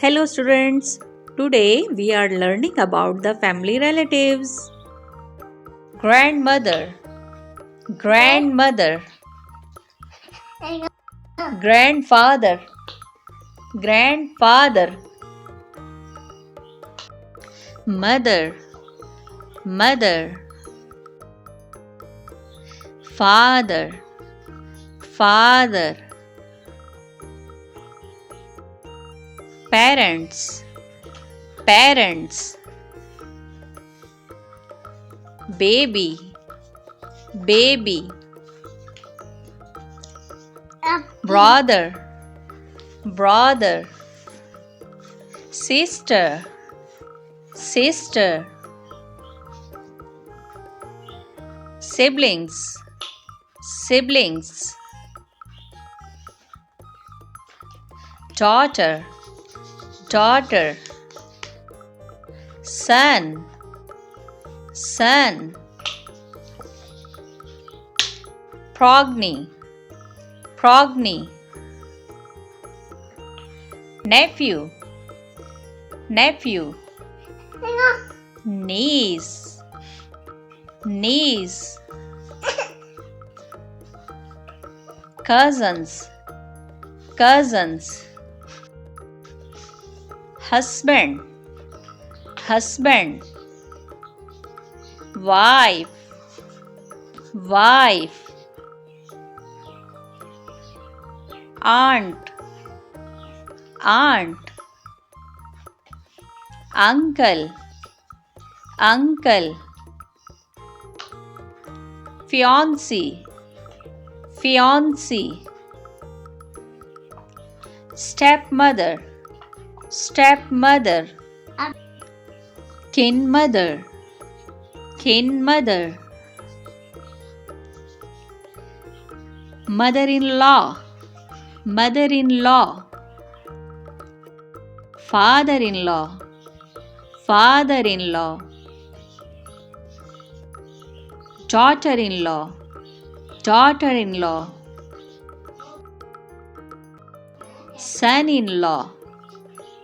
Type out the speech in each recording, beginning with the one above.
Hello students, today we are learning about the family relatives. Grandmother, grandmother, grandfather, grandfather, mother, mother, father, father, parents, parents, baby, baby, brother, brother, sister, sister, siblings, siblings, daughter, daughter, son, son, progeny, progeny, nephew, nephew, niece, niece, cousins, cousins, husband, husband, wife, wife, aunt, aunt, uncle, uncle, fiancee, fiancee, stepmother, stepmother, kin mother, kin mother, mother-in-law, mother-in-law, father-in-law, father-in-law, daughter-in-law, daughter-in-law, son-in-law,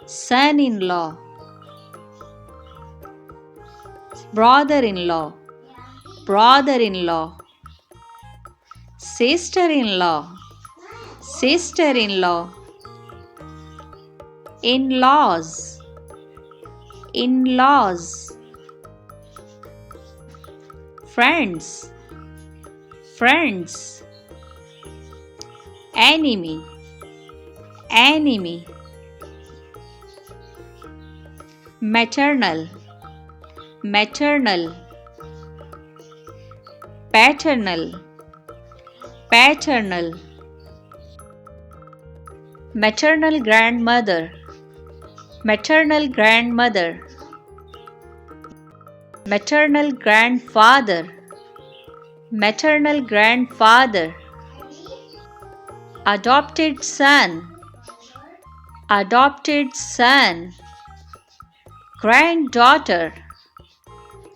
son-in-law, brother-in-law, brother-in-law, sister-in-law, sister-in-law, in-laws, in-laws, friends, friends, enemy, enemy, maternal, maternal, paternal, paternal, maternal grandmother, maternal grandmother, maternal grandfather, maternal grandfather, adopted son, adopted son, granddaughter,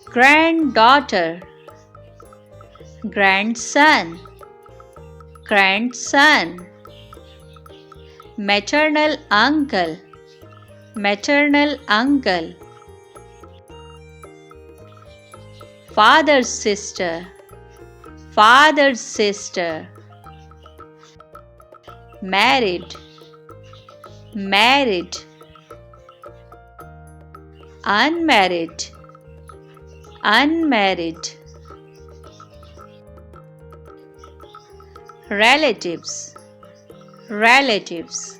granddaughter, grandson, grandson, maternal uncle, maternal uncle, father's sister, father's sister, married, married, unmarried, unmarried, relatives, relatives,